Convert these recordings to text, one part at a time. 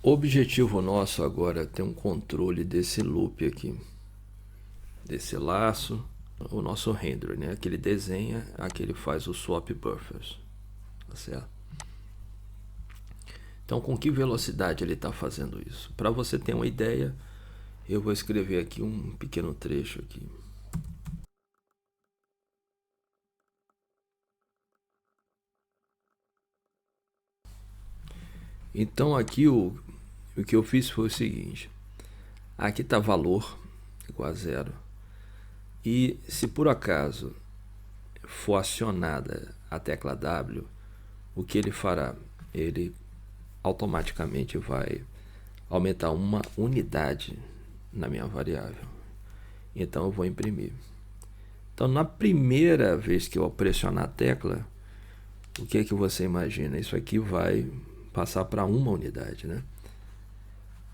O objetivo nosso agora é ter um controle desse loop aqui, desse laço, o nosso render, né? Aquele desenha, aquele faz o swap buffers, tá certo? Então, com que velocidade ele está fazendo isso? Para você ter uma ideia, eu vou escrever aqui um pequeno trecho aqui. Então aqui o que eu fiz foi o seguinte: aqui está valor igual a zero, e se por acaso for acionada a tecla W, o que ele fará? Ele automaticamente vai aumentar uma unidade na minha variável. Então eu vou imprimir. Então na primeira vez que eu pressionar a tecla, o que é que você imagina? Isso aqui vai passar para uma unidade, né?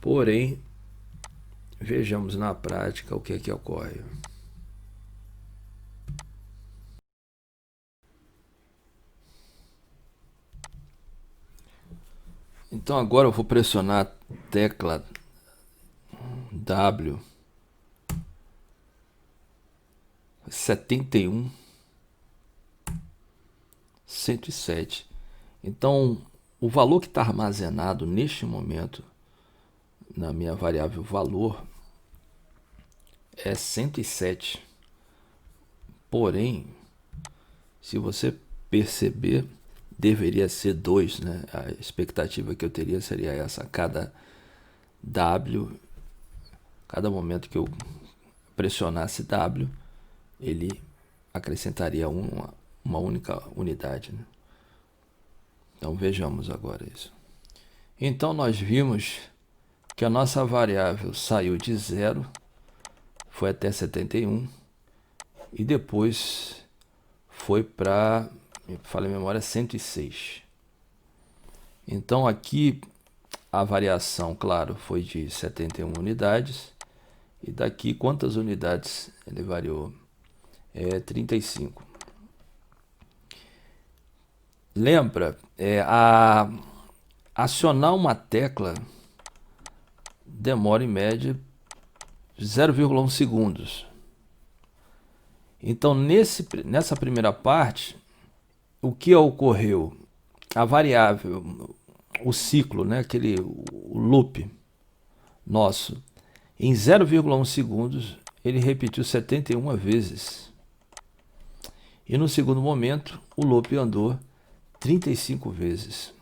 Porém, vejamos na prática o que é que ocorre. Então agora eu vou pressionar a tecla W 71 107. Então o valor que está armazenado neste momento na minha variável valor é 107. Porém, se você perceber, deveria ser 2, né? A expectativa que eu teria seria essa: cada momento que eu pressionasse W, ele acrescentaria uma única unidade, né? Então vejamos agora isso. Então nós vimos que a nossa variável saiu de 0, foi até 71 e depois foi para, me falha a memória, 106. Então aqui a variação, claro, foi de 71 unidades. E daqui quantas unidades ele variou? 35. Lembra, acionar uma tecla demora em média 0,1 segundos. Então nessa primeira parte, o que ocorreu? A variável, o ciclo, né, o loop nosso, em 0,1 segundos ele repetiu 71 vezes. E no segundo momento o loop andou 35 vezes.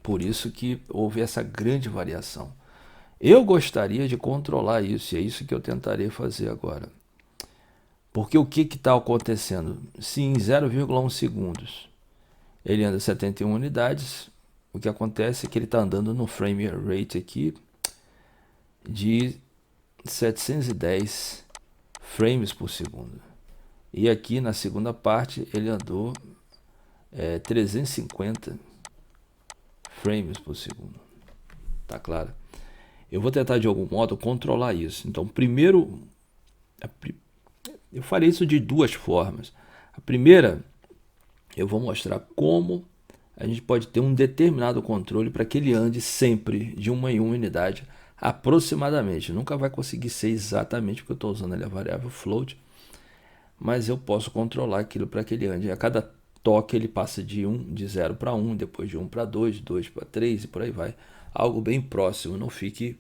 Por isso que houve essa grande variação. Eu gostaria de controlar isso, e é isso que eu tentarei fazer agora. Porque o que está acontecendo? Se em 0,1 segundos ele anda 71 unidades, o que acontece é que ele está andando no frame rate aqui de 710 frames por segundo. E aqui na segunda parte ele andou 350 frames por segundo. Tá claro? Eu vou tentar de algum modo controlar isso. Então, primeiro, eu farei isso de duas formas. A primeira, eu vou mostrar como a gente pode ter um determinado controle para que ele ande sempre de uma em uma unidade aproximadamente. Nunca vai conseguir ser exatamente, porque eu estou usando ali a variável float, mas eu posso controlar aquilo para que ele ande. A cada toque ele passa de 0 para 1, depois de 1 para 2, 2 para 3 e por aí vai. Algo bem próximo, não fique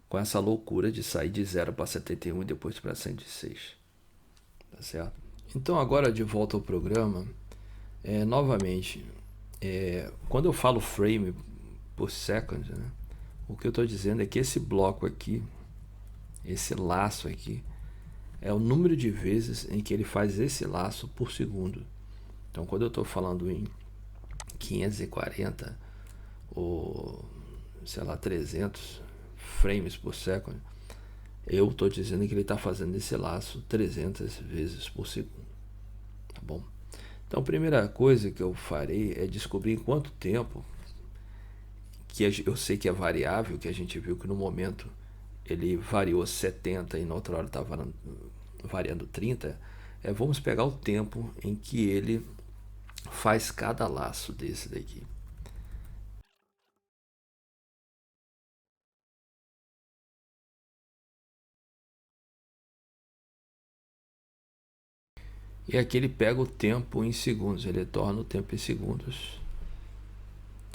com essa loucura de sair de 0 para 71 e depois para 106. Tá certo? Então agora de volta ao programa, novamente, quando eu falo frame por second, né, o que eu estou dizendo é que esse bloco aqui, esse laço aqui, é o número de vezes em que ele faz esse laço por segundo. Então quando eu estou falando em 540 ou sei lá 300 frames por second, eu estou dizendo que ele está fazendo esse laço 300 vezes por segundo. Tá bom? Então a primeira coisa que eu farei é descobrir em quanto tempo, que eu sei que é variável, que a gente viu que no momento ele variou 70 e na outra hora estava variando 30, vamos pegar o tempo em que ele faz cada laço desse daqui. E aqui ele pega o tempo em segundos, ele torna o tempo em segundos.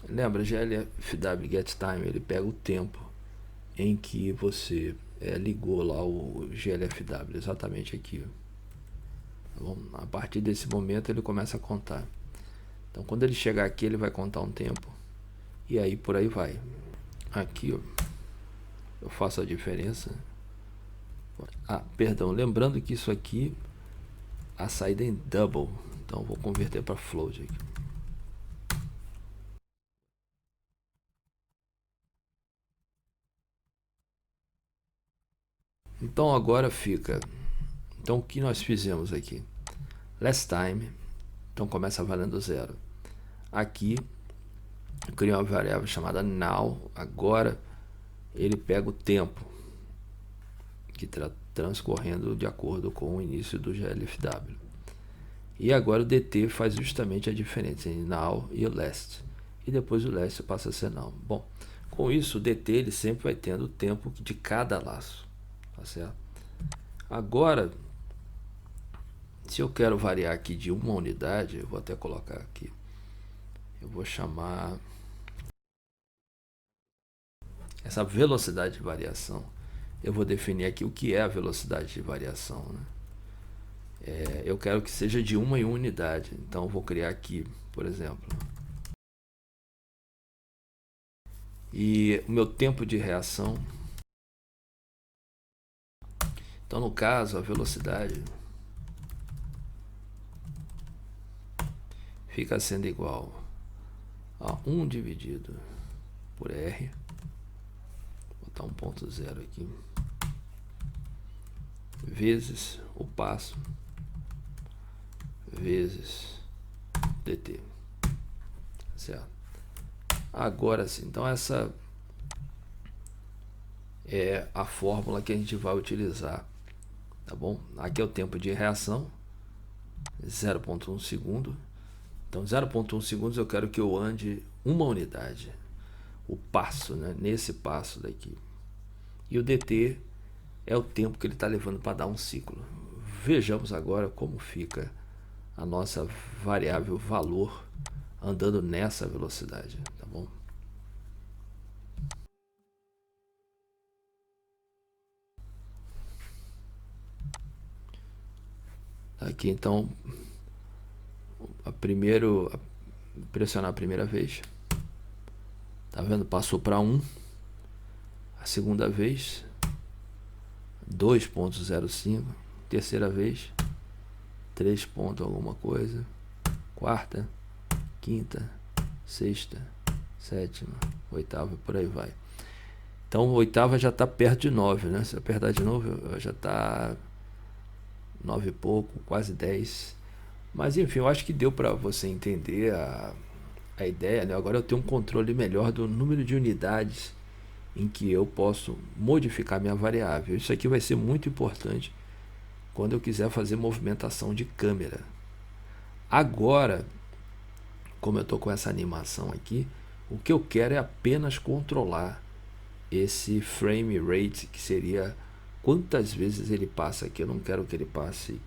Lembra, GLFW GetTime, ele pega o tempo em que você ligou lá o GLFW, exatamente aqui. Tá bom? A partir desse momento ele começa a contar. Então quando ele chegar aqui ele vai contar um tempo. E aí por aí vai. Aqui ó, eu faço a diferença. Perdão, lembrando que isso aqui, a saída é em double. Então vou converter para float aqui. Então agora fica. Então o que nós fizemos aqui? Last time. Então começa valendo 0. Aqui eu criei uma variável chamada now. Agora ele pega o tempo que está transcorrendo de acordo com o início do GLFW. E agora o DT faz justamente a diferença entre now e o last. E depois o last passa a ser now. Bom, com isso o DT ele sempre vai tendo o tempo de cada laço. Tá certo? Agora, se eu quero variar aqui de uma unidade, eu vou até colocar aqui. Eu vou chamar essa velocidade de variação. Eu vou definir aqui o que é a velocidade de variação, né? Eu quero que seja de uma em uma unidade. Então eu vou criar aqui, por exemplo. E o meu tempo de reação. Então no caso a velocidade fica sendo igual a 1 dividido por R. Vou botar 1.0 aqui. Vezes o passo vezes dt, certo? Agora sim, então essa é a fórmula que a gente vai utilizar, tá bom? Aqui é o tempo de reação, 0.1 segundo. Então 0.1 segundos eu quero que eu ande uma unidade, o passo, né? Nesse passo daqui. E o dt é o tempo que ele está levando para dar um ciclo. Vejamos agora como fica a nossa variável valor andando nessa velocidade, tá bom? Aqui então, pressionar a primeira vez, tá vendo? Passou para 1. A segunda vez 2.05, terceira vez 3 ponto alguma coisa, quarta, quinta, sexta, sétima, oitava, por aí vai. Então oitava já está perto de 9, né? Se eu apertar de novo já está 9 e pouco, quase 10. Mas enfim, eu acho que deu para você entender a ideia, né? Agora eu tenho um controle melhor do número de unidades em que eu posso modificar minha variável. Isso aqui vai ser muito importante quando eu quiser fazer movimentação de câmera. Agora, como eu estou com essa animação aqui, o que eu quero é apenas controlar esse frame rate, que seria quantas vezes ele passa aqui. Eu não quero que ele passe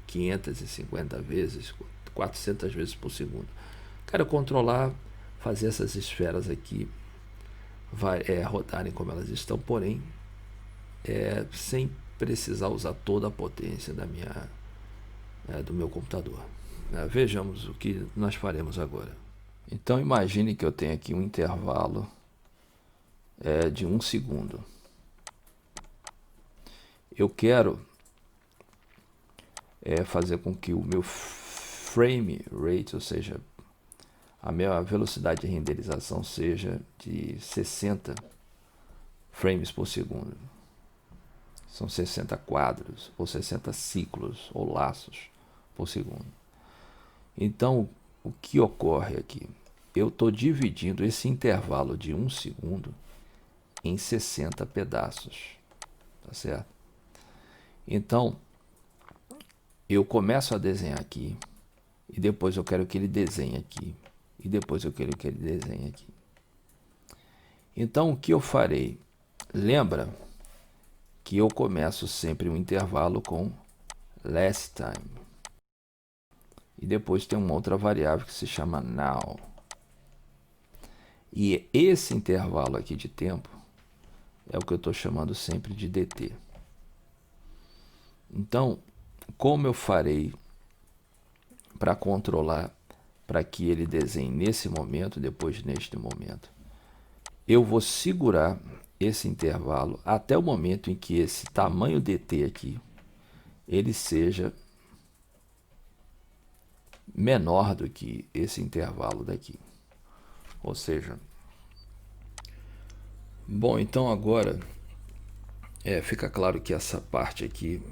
550 vezes, 400 vezes por segundo. Quero controlar, fazer essas esferas aqui rodarem como elas estão, porém sem precisar usar toda a potência do meu computador. Vejamos o que nós faremos agora. Então imagine que eu tenho aqui um intervalo de 1 segundo. Eu quero fazer com que o meu frame rate, ou seja, a minha velocidade de renderização seja de 60 frames por segundo. São 60 quadros, ou 60 ciclos, ou laços por segundo. Então, o que ocorre aqui? Eu estou dividindo esse intervalo de 1 segundo em 60 pedaços, tá certo? Então, eu começo a desenhar aqui, e depois eu quero que ele desenhe aqui, e depois eu quero que ele desenhe aqui. Então, o que eu farei? Lembra que eu começo sempre um intervalo com last time. E depois tem uma outra variável que se chama now. E esse intervalo aqui de tempo é o que eu estou chamando sempre de dt. Então, como eu farei para controlar para que ele desenhe nesse momento, depois neste momento? Eu vou segurar esse intervalo até o momento em que esse tamanho dt aqui ele seja menor do que esse intervalo daqui. Ou seja, bom, então agora fica claro que essa parte aqui,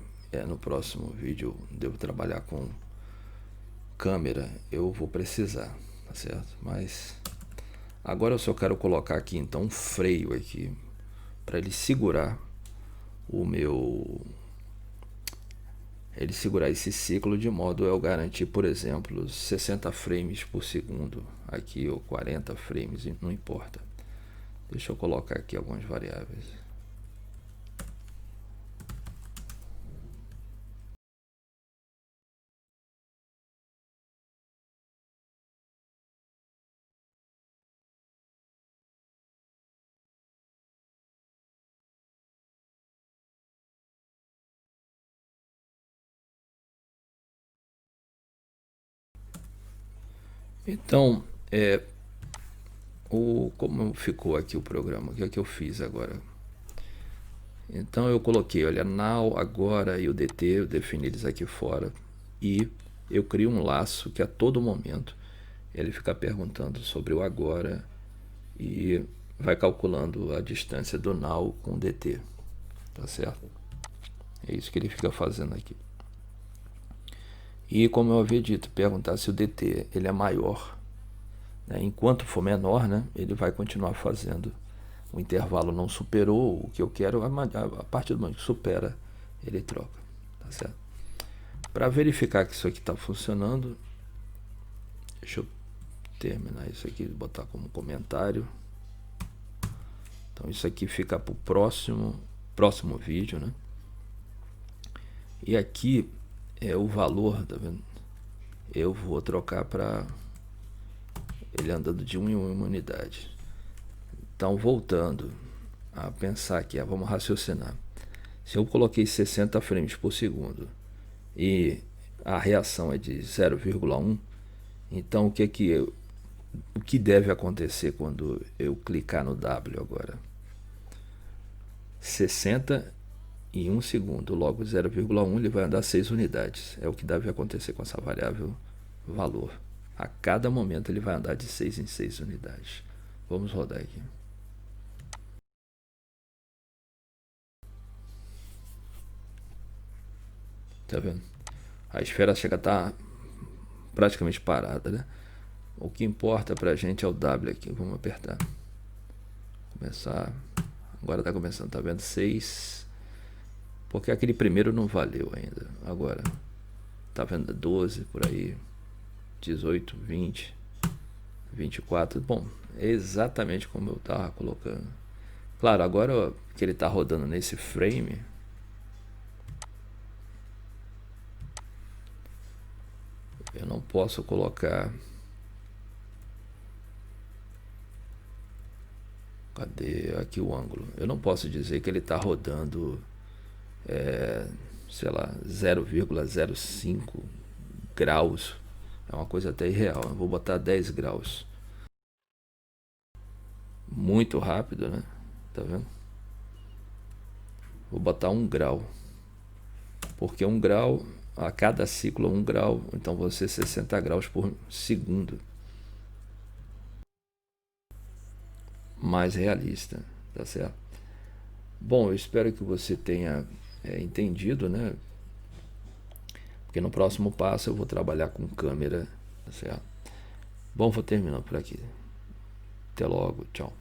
no próximo vídeo eu devo trabalhar com câmera, eu vou precisar, tá certo? Mas agora eu só quero colocar aqui então um freio aqui para ele segurar ele segurar esse ciclo de modo a eu garantir, por exemplo, 60 frames por segundo aqui ou 40 frames, não importa. Deixa eu colocar aqui algumas variáveis. Então, como ficou aqui o programa, o que é que eu fiz agora? Então eu coloquei, olha, now, agora e o dt, eu defini eles aqui fora. E eu crio um laço que a todo momento ele fica perguntando sobre o agora e vai calculando a distância do now com o dt. Tá certo? É isso que ele fica fazendo aqui. E como eu havia dito, perguntar se o dt ele é maior, né? Enquanto for menor, né, ele vai continuar fazendo. O intervalo não superou o que eu quero, a partir do momento que supera, ele troca. Tá certo? Para verificar que isso aqui está funcionando, deixa eu terminar isso aqui, botar como comentário. Então isso aqui fica para o próximo vídeo, né? E aqui é o valor, tá vendo? Eu vou trocar para ele andando de 1 em 1 unidade. Então, voltando a pensar aqui, vamos raciocinar. Se eu coloquei 60 frames por segundo e a reação é de 0,1, então o que deve acontecer quando eu clicar no W agora? 60 em 1 segundo, logo 0,1 ele vai andar 6 unidades. É o que deve acontecer com essa variável valor. A cada momento ele vai andar de 6 em 6 unidades. Vamos rodar aqui. Tá vendo? A esfera chega a estar praticamente parada, né? O que importa pra gente é o W aqui. Vamos apertar. Começar. Agora tá começando, tá vendo? 6. Porque aquele primeiro não valeu ainda. Agora, tá vendo? 12 por aí. 18, 20, 24. Bom, é exatamente como eu tava colocando. Claro, agora que ele tá rodando nesse frame, eu não posso colocar. Cadê aqui o ângulo? Eu não posso dizer que ele está rodando, sei lá, 0,05 graus. É uma coisa até irreal. Eu vou botar 10 graus. Muito rápido, né? Tá vendo? Vou botar 1 grau. Porque 1 grau, a cada ciclo 1 grau, então vão ser 60 graus por segundo. Mais realista, tá certo? Bom, eu espero que você tenha entendido, né? Porque no próximo passo eu vou trabalhar com câmera, tá certo? Bom, vou terminar por aqui. Até logo, tchau.